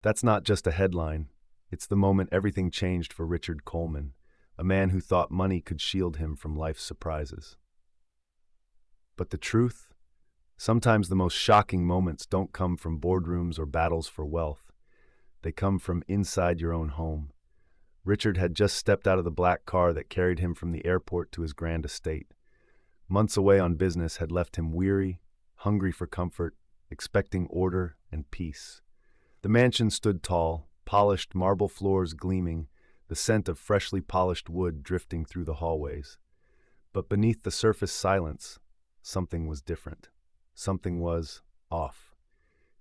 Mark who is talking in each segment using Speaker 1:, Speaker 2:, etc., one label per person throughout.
Speaker 1: That's not just a headline. It's the moment everything changed for Richard Coleman, a man who thought money could shield him from life's surprises. But the truth? Sometimes the most shocking moments don't come from boardrooms or battles for wealth. They come from inside your own home. Richard had just stepped out of the black car that carried him from the airport to his grand estate. Months away on business had left him weary, hungry for comfort, expecting order and peace. The mansion stood tall, polished marble floors gleaming, the scent of freshly polished wood drifting through the hallways. But beneath the surface silence, something was different. Something was off.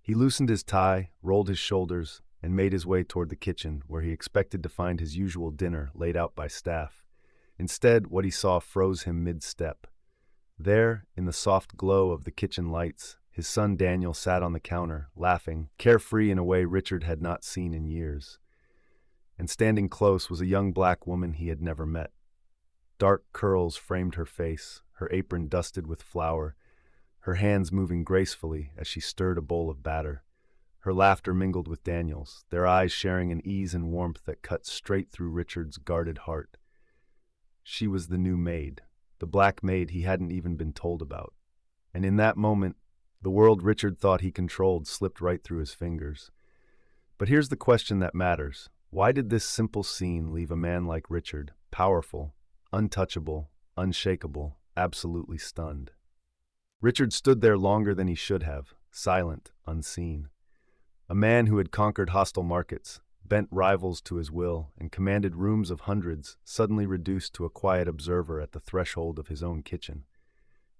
Speaker 1: He loosened his tie, rolled his shoulders, and made his way toward the kitchen, where he expected to find his usual dinner laid out by staff. Instead, what he saw froze him mid-step. There, in the soft glow of the kitchen lights, his son Daniel sat on the counter, laughing, carefree in a way Richard had not seen in years. And standing close was a young black woman he had never met. Dark curls framed her face, her apron dusted with flour, her hands moving gracefully as she stirred a bowl of batter. Her laughter mingled with Daniel's, their eyes sharing an ease and warmth that cut straight through Richard's guarded heart. She was the new maid, the black maid he hadn't even been told about. And in that moment, the world Richard thought he controlled slipped right through his fingers. But here's the question that matters. Why did this simple scene leave a man like Richard, powerful, untouchable, unshakable, absolutely stunned? Richard stood there longer than he should have, silent, unseen. A man who had conquered hostile markets, bent rivals to his will, and commanded rooms of hundreds, suddenly reduced to a quiet observer at the threshold of his own kitchen.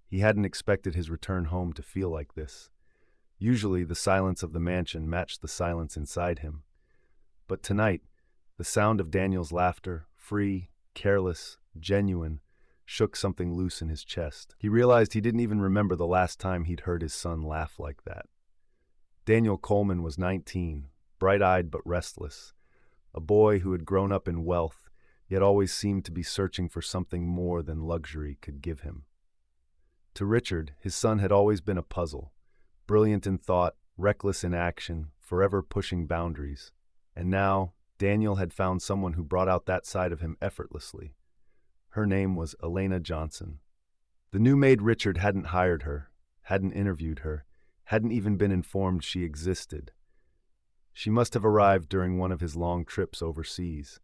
Speaker 1: He hadn't expected his return home to feel like this. Usually, the silence of the mansion matched the silence inside him. But tonight, the sound of Daniel's laughter, free, careless, genuine, shook something loose in his chest. He realized he didn't even remember the last time he'd heard his son laugh like that. Daniel Coleman was 19, bright-eyed but restless, a boy who had grown up in wealth, yet always seemed to be searching for something more than luxury could give him. To Richard, his son had always been a puzzle, brilliant in thought, reckless in action, forever pushing boundaries. And now, Daniel had found someone who brought out that side of him effortlessly. Her name was Elena Johnson. The new maid Richard hadn't hired her, hadn't interviewed her, hadn't even been informed she existed. She must have arrived during one of his long trips overseas.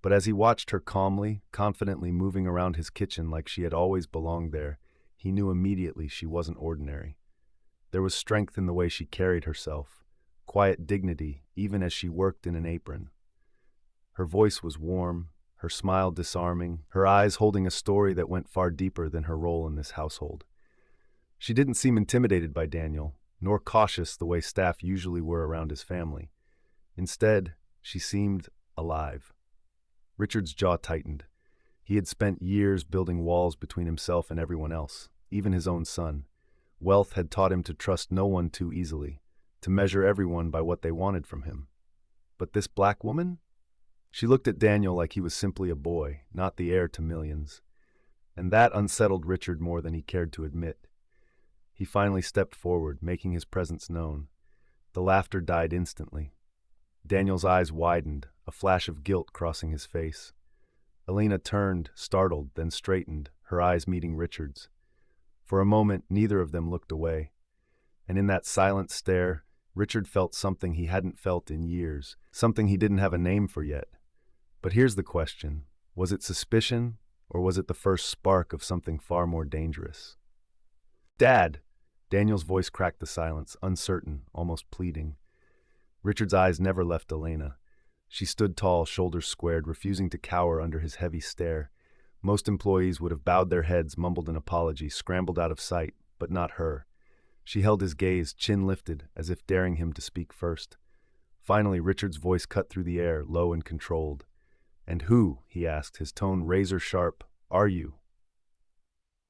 Speaker 1: But as he watched her calmly, confidently moving around his kitchen like she had always belonged there, he knew immediately she wasn't ordinary. There was strength in the way she carried herself, quiet dignity even as she worked in an apron. Her voice was warm, her smile disarming, her eyes holding a story that went far deeper than her role in this household. She didn't seem intimidated by Daniel, nor cautious the way staff usually were around his family. Instead, she seemed alive. Richard's jaw tightened. He had spent years building walls between himself and everyone else, even his own son. Wealth had taught him to trust no one too easily, to measure everyone by what they wanted from him. But this black woman? She looked at Daniel like he was simply a boy, not the heir to millions. And that unsettled Richard more than he cared to admit. He finally stepped forward, making his presence known. The laughter died instantly. Daniel's eyes widened, a flash of guilt crossing his face. Elena turned, startled, then straightened, her eyes meeting Richard's. For a moment, neither of them looked away. And in that silent stare, Richard felt something he hadn't felt in years, something he didn't have a name for yet. But here's the question. Was it suspicion, or was it the first spark of something far more dangerous? "Dad!" Daniel's voice cracked the silence, uncertain, almost pleading. Richard's eyes never left Elena. She stood tall, shoulders squared, refusing to cower under his heavy stare. Most employees would have bowed their heads, mumbled an apology, scrambled out of sight, but not her. She held his gaze, chin lifted, as if daring him to speak first. Finally, Richard's voice cut through the air, low and controlled. "And who," he asked, his tone razor-sharp, "are you?"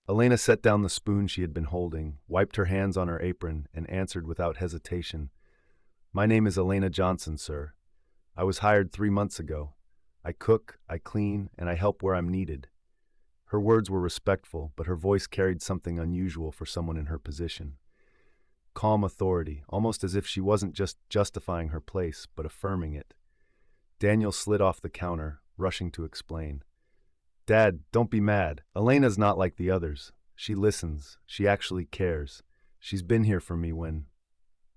Speaker 1: Elena set down the spoon she had been holding, wiped her hands on her apron, and answered without hesitation. "My name is Elena Johnson, sir. I was hired 3 months ago. I cook, I clean, and I help where I'm needed." Her words were respectful, but her voice carried something unusual for someone in her position. calm authority, almost as if she wasn't just justifying her place, but affirming it. Daniel slid off the counter, rushing to explain. Dad, don't be mad. Elena's not like the others. She listens. She actually cares. She's been here for me when...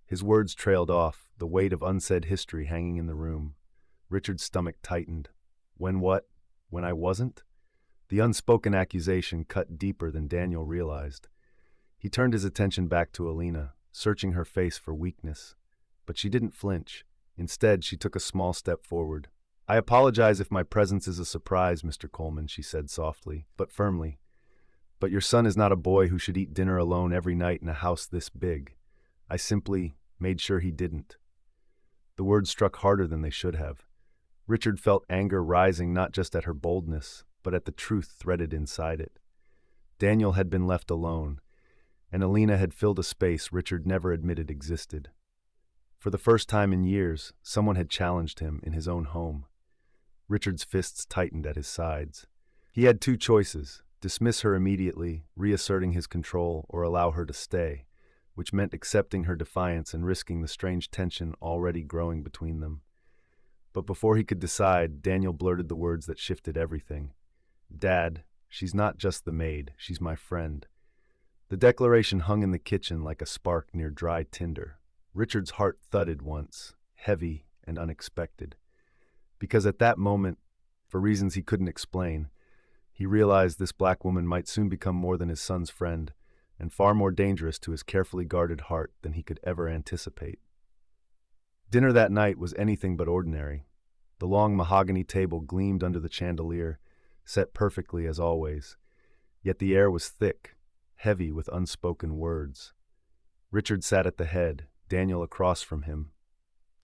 Speaker 1: His words trailed off, the weight of unsaid history hanging in the room. Richard's stomach tightened. When what? When I wasn't? The unspoken accusation cut deeper than Daniel realized. He turned his attention back to Elena, searching her face for weakness. But she didn't flinch. Instead, she took a small step forward. I apologize if my presence is a surprise, Mr. Coleman, she said softly, but firmly. But your son is not a boy who should eat dinner alone every night in a house this big. I simply made sure he didn't. The words struck harder than they should have. Richard felt anger rising not just at her boldness, but at the truth threaded inside it. Daniel had been left alone, and Elena had filled a space Richard never admitted existed. For the first time in years, someone had challenged him in his own home. Richard's fists tightened at his sides. He had two choices: dismiss her immediately, reasserting his control, or allow her to stay, which meant accepting her defiance and risking the strange tension already growing between them. But before he could decide, Daniel blurted the words that shifted everything. Dad, she's not just the maid, she's my friend. The declaration hung in the kitchen like a spark near dry tinder. Richard's heart thudded once, heavy and unexpected. Because at that moment, for reasons he couldn't explain, he realized this black woman might soon become more than his son's friend, and far more dangerous to his carefully guarded heart than he could ever anticipate. Dinner that night was anything but ordinary. The long mahogany table gleamed under the chandelier, set perfectly as always. Yet the air was thick, heavy with unspoken words. Richard sat at the head, Daniel across from him,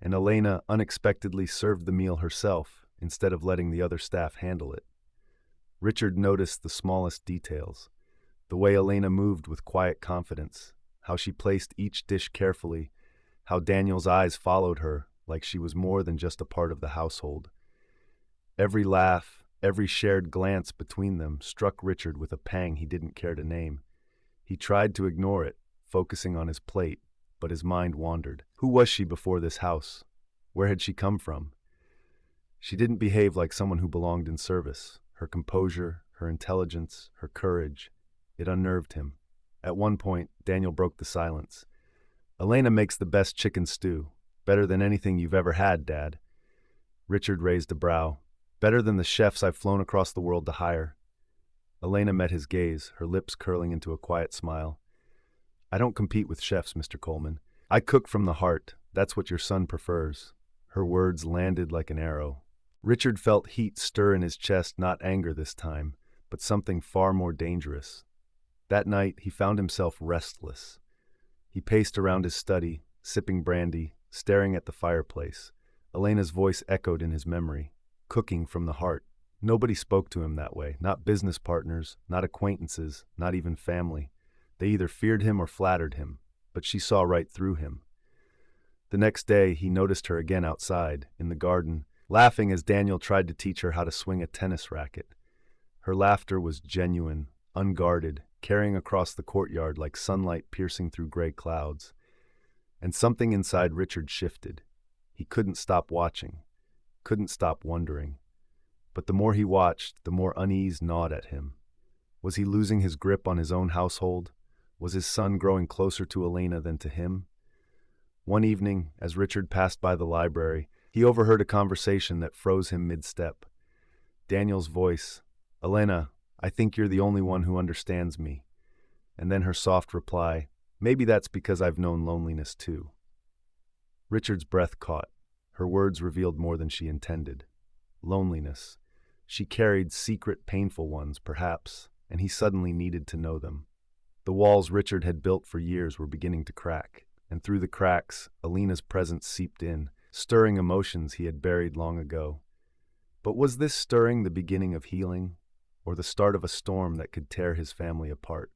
Speaker 1: and Elena unexpectedly served the meal herself instead of letting the other staff handle it. Richard noticed the smallest details, the way Elena moved with quiet confidence, how she placed each dish carefully, how Daniel's eyes followed her like she was more than just a part of the household. Every laugh, every shared glance between them struck Richard with a pang he didn't care to name. He tried to ignore it, focusing on his plate, but his mind wandered. Who was she before this house? Where had she come from? She didn't behave like someone who belonged in service. Her composure, her intelligence, her courage, it unnerved him. At one point, Daniel broke the silence. Elena makes the best chicken stew. Better than anything you've ever had, Dad. Richard raised a brow. Better than the chefs I've flown across the world to hire. Elena met his gaze, her lips curling into a quiet smile. I don't compete with chefs, Mr. Coleman. I cook from the heart. That's what your son prefers. Her words landed like an arrow. Richard felt heat stir in his chest, not anger this time, but something far more dangerous. That night, he found himself restless. He paced around his study, sipping brandy, staring at the fireplace. Elena's voice echoed in his memory. Cooking from the heart. Nobody spoke to him that way, not business partners, not acquaintances, not even family. They either feared him or flattered him, but she saw right through him. The next day, he noticed her again outside, in the garden, laughing as Daniel tried to teach her how to swing a tennis racket. Her laughter was genuine, unguarded, carrying across the courtyard like sunlight piercing through gray clouds. And something inside Richard shifted. He couldn't stop watching, couldn't stop wondering. But the more he watched, the more unease gnawed at him. Was he losing his grip on his own household? Was his son growing closer to Elena than to him? One evening, as Richard passed by the library, he overheard a conversation that froze him mid-step. Daniel's voice, Elena, I think you're the only one who understands me. And then her soft reply, maybe that's because I've known loneliness too. Richard's breath caught. Her words revealed more than she intended. Loneliness. She carried secret, painful ones, perhaps, and he suddenly needed to know them. The walls Richard had built for years were beginning to crack, and through the cracks, Elena's presence seeped in, stirring emotions he had buried long ago. But was this stirring the beginning of healing, or the start of a storm that could tear his family apart?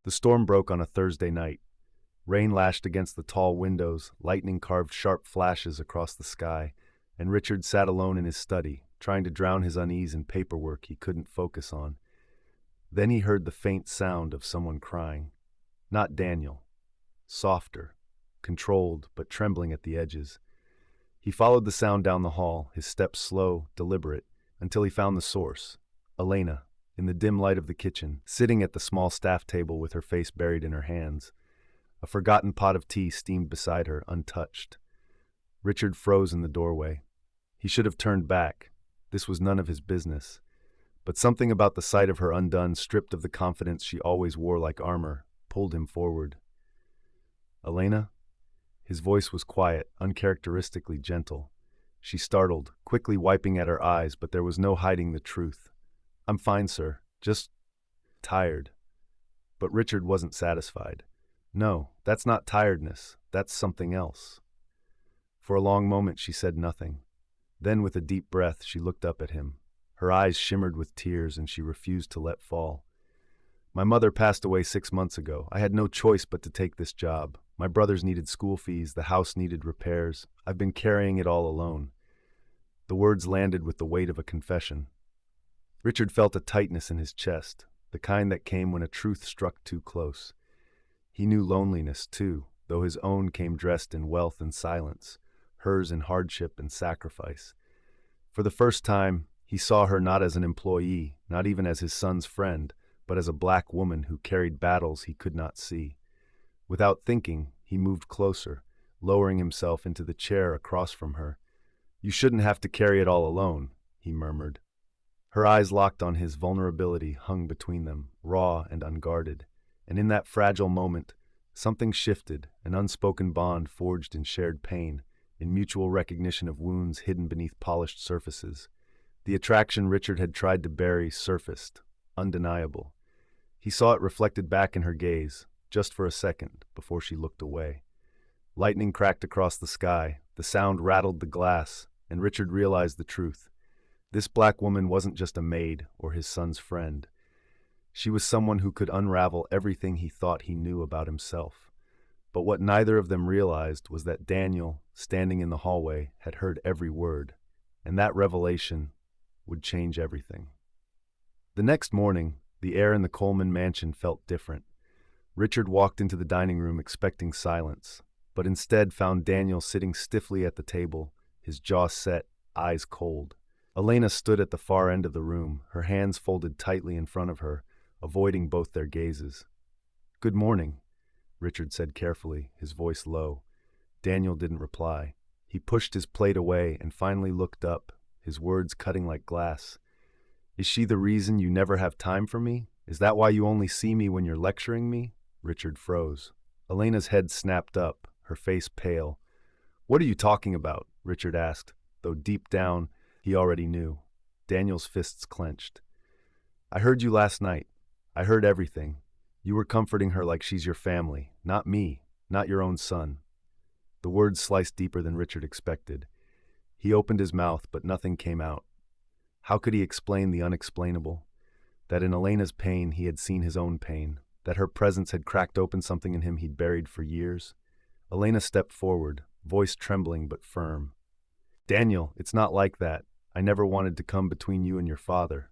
Speaker 1: The storm broke on a Thursday night. Rain lashed against the tall windows, lightning carved sharp flashes across the sky, and Richard sat alone in his study, trying to drown his unease in paperwork he couldn't focus on. Then he heard the faint sound of someone crying. Not Daniel. softer, controlled but trembling at the edges. He followed the sound down the hall, his steps slow, deliberate, until he found the source. Elena, in the dim light of the kitchen, sitting at the small staff table with her face buried in her hands. A forgotten pot of tea steamed beside her, untouched. Richard froze in the doorway. He should have turned back. This was none of his business. But something about the sight of her undone, stripped of the confidence she always wore like armor, pulled him forward. "Elena?" His voice was quiet, uncharacteristically gentle. She startled, quickly wiping at her eyes, but there was no hiding the truth. "I'm fine, sir. Just tired." But Richard wasn't satisfied. "No, that's not tiredness. That's something else." For a long moment she said nothing. Then, with a deep breath, she looked up at him. Her eyes shimmered with tears, and she refused to let fall. "My mother passed away 6 months ago. I had no choice but to take this job. My brothers needed school fees, the house needed repairs. I've been carrying it all alone." The words landed with the weight of a confession. Richard felt a tightness in his chest, the kind that came when a truth struck too close. He knew loneliness, too, though his own came dressed in wealth and silence, hers in hardship and sacrifice. For the first time, he saw her not as an employee, not even as his son's friend, but as a black woman who carried battles he could not see. Without thinking, he moved closer, lowering himself into the chair across from her. "You shouldn't have to carry it all alone," he murmured. Her eyes locked on his, vulnerability hung between them, raw and unguarded. And in that fragile moment, something shifted, an unspoken bond forged in shared pain, in mutual recognition of wounds hidden beneath polished surfaces. The attraction Richard had tried to bury surfaced, undeniable. He saw it reflected back in her gaze, just for a second, before she looked away. Lightning cracked across the sky, the sound rattled the glass, and Richard realized the truth. This black woman wasn't just a maid or his son's friend. She was someone who could unravel everything he thought he knew about himself. But what neither of them realized was that Daniel, standing in the hallway, had heard every word, and that revelation would change everything. The next morning, the air in the Coleman mansion felt different. Richard walked into the dining room expecting silence, but instead found Daniel sitting stiffly at the table, his jaw set, eyes cold. Elena stood at the far end of the room, her hands folded tightly in front of her, avoiding both their gazes. "Good morning," Richard said carefully, his voice low. Daniel didn't reply. He pushed his plate away and finally looked up, his words cutting like glass. "Is she the reason you never have time for me? Is that why you only see me when you're lecturing me?" Richard froze. Elena's head snapped up, her face pale. "What are you talking about?" Richard asked, though deep down, he already knew. Daniel's fists clenched. "I heard you last night. I heard everything. You were comforting her like she's your family, not me, not your own son." The words sliced deeper than Richard expected. He opened his mouth, but nothing came out. How could he explain the unexplainable? That in Elena's pain he had seen his own pain, that her presence had cracked open something in him he'd buried for years. Elena stepped forward, voice trembling but firm. "Daniel, it's not like that. I never wanted to come between you and your father."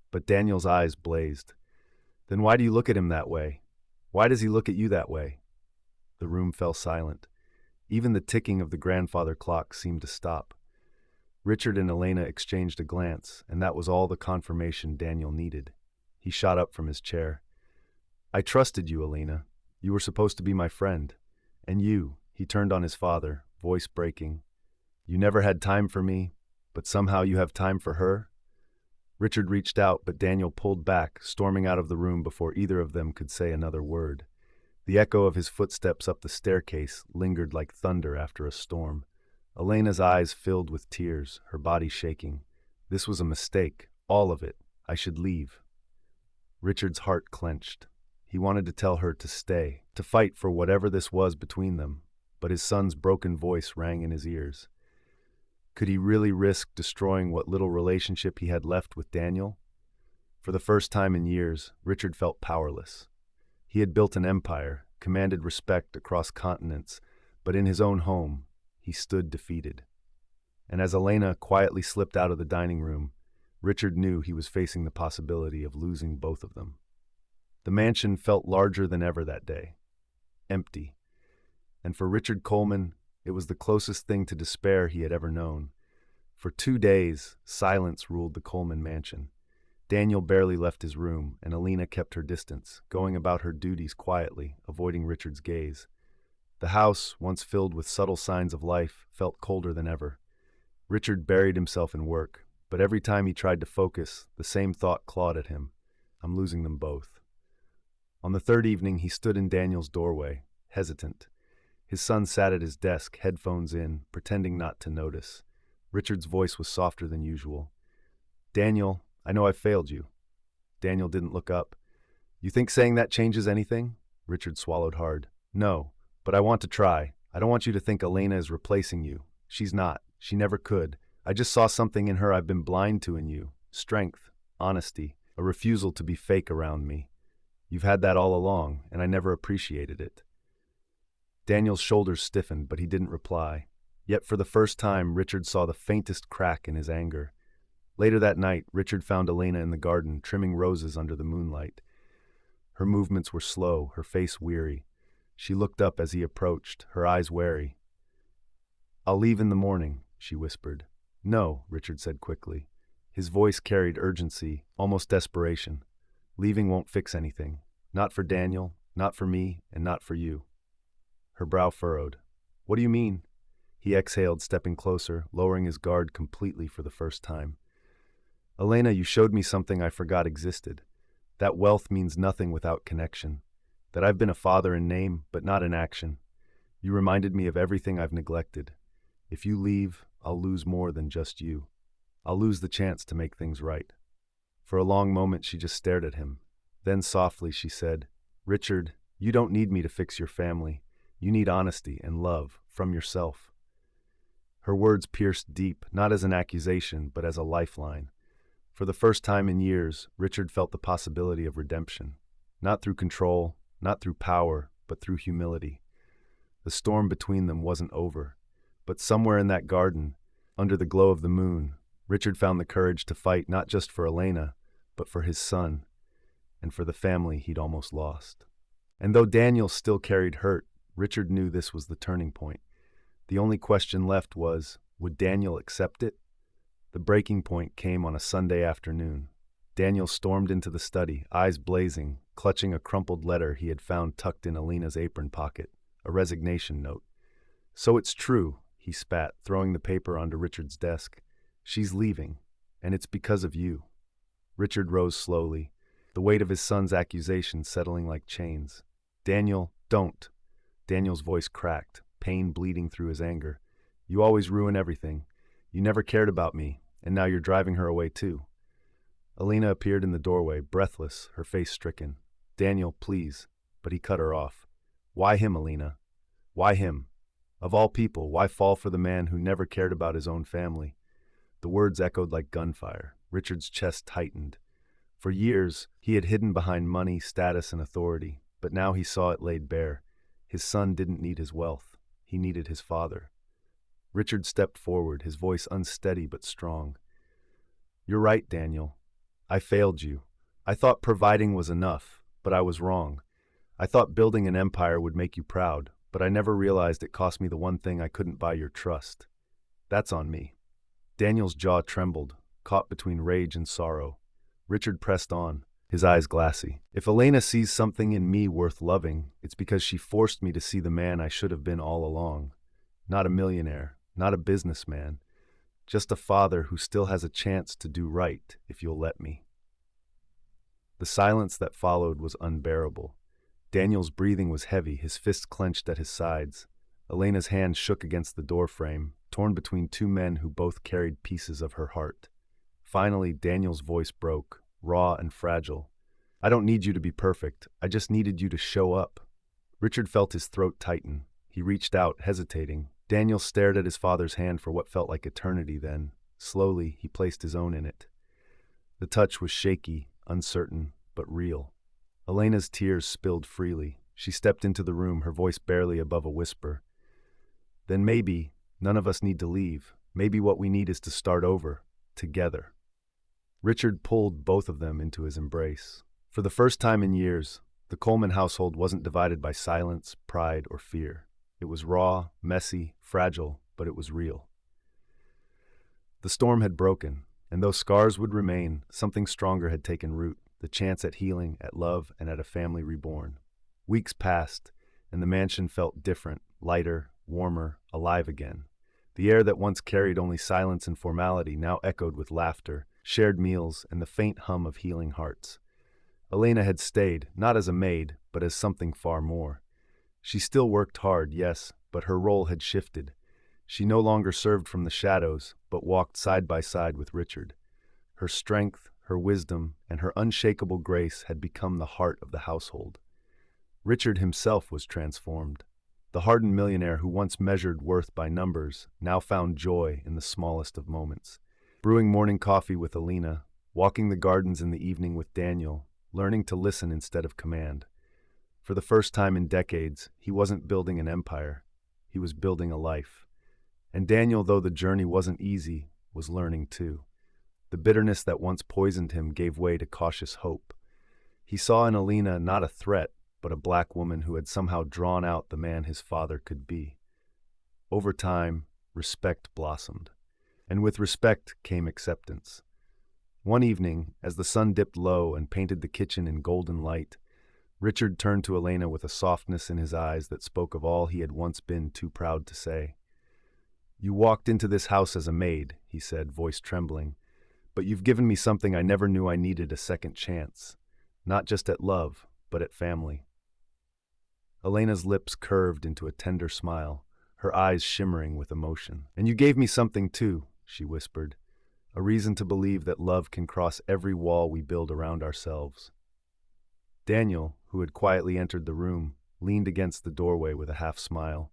Speaker 1: But Daniel's eyes blazed. "Then why do you look at him that way? Why does he look at you that way?" The room fell silent. Even the ticking of the grandfather clock seemed to stop. Richard and Elena exchanged a glance, and that was all the confirmation Daniel needed. He shot up from his chair. "I trusted you, Elena. You were supposed to be my friend. And you," he turned on his father, voice breaking. "You never had time for me, but somehow you have time for her?" Richard reached out, but Daniel pulled back, storming out of the room before either of them could say another word. The echo of his footsteps up the staircase lingered like thunder after a storm. Elena's eyes filled with tears, her body shaking. This was a mistake, all of it. I should leave. Richard's heart clenched. He wanted to tell her to stay, to fight for whatever this was between them, but his son's broken voice rang in his ears. Could he really risk destroying what little relationship he had left with Daniel? For the first time in years, Richard felt powerless. He had built an empire, commanded respect across continents, but in his own home, he stood defeated. And as Elena quietly slipped out of the dining room, Richard knew he was facing the possibility of losing both of them. The mansion felt larger than ever that day. Empty. And for Richard Coleman, it was the closest thing to despair he had ever known. For 2 days, silence ruled the Coleman mansion. Daniel barely left his room, and Alina kept her distance, going about her duties quietly, avoiding Richard's gaze. The house, once filled with subtle signs of life, felt colder than ever. Richard buried himself in work, but every time he tried to focus, the same thought clawed at him. I'm losing them both. On the third evening, he stood in Daniel's doorway, hesitant. His son sat at his desk, headphones in, pretending not to notice. Richard's voice was softer than usual. Daniel, I know I've failed you. Daniel didn't look up. You think saying that changes anything? Richard swallowed hard. No, but I want to try. I don't want you to think Elena is replacing you. She's not. She never could. I just saw something in her I've been blind to in you. Strength, honesty, a refusal to be fake around me. You've had that all along, and I never appreciated it. Daniel's shoulders stiffened, but he didn't reply. Yet for the first time, Richard saw the faintest crack in his anger. Later that night, Richard found Elena in the garden, trimming roses under the moonlight. Her movements were slow, her face weary. She looked up as he approached, her eyes wary. I'll leave in the morning, she whispered. No, Richard said quickly. His voice carried urgency, almost desperation. Leaving won't fix anything. Not for Daniel, not for me, and not for you. Her brow furrowed. What do you mean? He exhaled, stepping closer, lowering his guard completely for the first time. Elena, you showed me something I forgot existed. That wealth means nothing without connection. That I've been a father in name, but not in action. You reminded me of everything I've neglected. If you leave, I'll lose more than just you. I'll lose the chance to make things right. For a long moment, she just stared at him. Then softly she said, Richard, you don't need me to fix your family. You need honesty and love from yourself. Her words pierced deep, not as an accusation, but as a lifeline. For the first time in years, Richard felt the possibility of redemption. Not through control, not through power, but through humility. The storm between them wasn't over. But somewhere in that garden, under the glow of the moon, Richard found the courage to fight not just for Elena, but for his son, and for the family he'd almost lost. And though Daniel still carried hurt, Richard knew this was the turning point. The only question left was, would Daniel accept it? The breaking point came on a Sunday afternoon. Daniel stormed into the study, eyes blazing, clutching a crumpled letter he had found tucked in Alina's apron pocket, a resignation note. So it's true, he spat, throwing the paper onto Richard's desk. She's leaving, and it's because of you. Richard rose slowly, the weight of his son's accusation settling like chains. Daniel, don't. Daniel's voice cracked, pain bleeding through his anger. You always ruin everything. You never cared about me, and now you're driving her away too. Alina appeared in the doorway, breathless, her face stricken. Daniel, please. But he cut her off. Why him, Alina? Why him? Of all people, why fall for the man who never cared about his own family? The words echoed like gunfire. Richard's chest tightened. For years, he had hidden behind money, status, and authority, but now he saw it laid bare. His son didn't need his wealth. He needed his father. Richard stepped forward, his voice unsteady but strong. You're right, Daniel. I failed you. I thought providing was enough, but I was wrong. I thought building an empire would make you proud, but I never realized it cost me the one thing I couldn't buy, your trust. That's on me. Daniel's jaw trembled, caught between rage and sorrow. Richard pressed on, his eyes glassy. If Elena sees something in me worth loving, it's because she forced me to see the man I should have been all along. Not a millionaire, not a businessman, just a father who still has a chance to do right if you'll let me. The silence that followed was unbearable. Daniel's breathing was heavy, his fists clenched at his sides. Elena's hand shook against the doorframe, torn between two men who both carried pieces of her heart. Finally, Daniel's voice broke, raw and fragile. I don't need you to be perfect. I just needed you to show up. Richard felt his throat tighten. He reached out, hesitating. Daniel stared at his father's hand for what felt like eternity then. Slowly, he placed his own in it. The touch was shaky, uncertain, but real. Elena's tears spilled freely. She stepped into the room, her voice barely above a whisper. Then maybe none of us need to leave. Maybe what we need is to start over, together. Richard pulled both of them into his embrace. For the first time in years, the Coleman household wasn't divided by silence, pride, or fear. It was raw, messy, fragile, but it was real. The storm had broken, and though scars would remain, something stronger had taken root, the chance at healing, at love, and at a family reborn. Weeks passed, and the mansion felt different, lighter, warmer, alive again. The air that once carried only silence and formality now echoed with laughter, shared meals, and the faint hum of healing hearts. Elena had stayed, not as a maid, but as something far more. She still worked hard, yes, but her role had shifted. She no longer served from the shadows, but walked side by side with Richard. Her strength, her wisdom, and her unshakable grace had become the heart of the household. Richard himself was transformed. The hardened millionaire who once measured worth by numbers now found joy in the smallest of moments. Brewing morning coffee with Elena, walking the gardens in the evening with Daniel, learning to listen instead of command. For the first time in decades, he wasn't building an empire. He was building a life. And Daniel, though the journey wasn't easy, was learning too. The bitterness that once poisoned him gave way to cautious hope. He saw in Elena not a threat, but a black woman who had somehow drawn out the man his father could be. Over time, respect blossomed. And with respect came acceptance. One evening, as the sun dipped low and painted the kitchen in golden light, Richard turned to Elena with a softness in his eyes that spoke of all he had once been too proud to say. "You walked into this house as a maid," he said, voice trembling, "but you've given me something I never knew I needed, a second chance. Not just at love, but at family." Elena's lips curved into a tender smile, her eyes shimmering with emotion. "And you gave me something too," she whispered, "a reason to believe that love can cross every wall we build around ourselves." Daniel, who had quietly entered the room, leaned against the doorway with a half smile.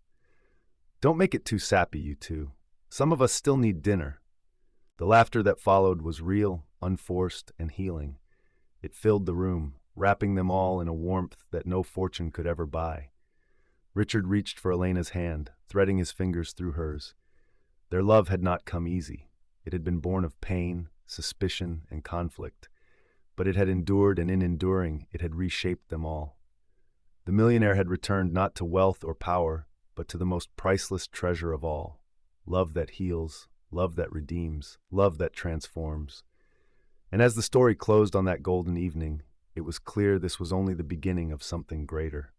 Speaker 1: "Don't make it too sappy, you two. Some of us still need dinner." The laughter that followed was real, unforced, and healing. It filled the room, wrapping them all in a warmth that no fortune could ever buy. Richard reached for Elena's hand, threading his fingers through hers. Their love had not come easy. It had been born of pain, suspicion, and conflict. But it had endured, and in enduring, it had reshaped them all. The millionaire had returned not to wealth or power, but to the most priceless treasure of all: love that heals, love that redeems, love that transforms. And as the story closed on that golden evening, it was clear this was only the beginning of something greater.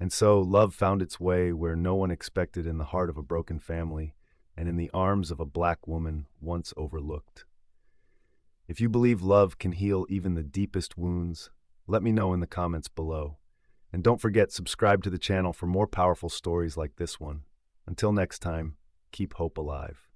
Speaker 1: And so love found its way where no one expected, in the heart of a broken family, and in the arms of a black woman once overlooked. If you believe love can heal even the deepest wounds, let me know in the comments below. And don't forget, subscribe to the channel for more powerful stories like this one. Until next time, keep hope alive.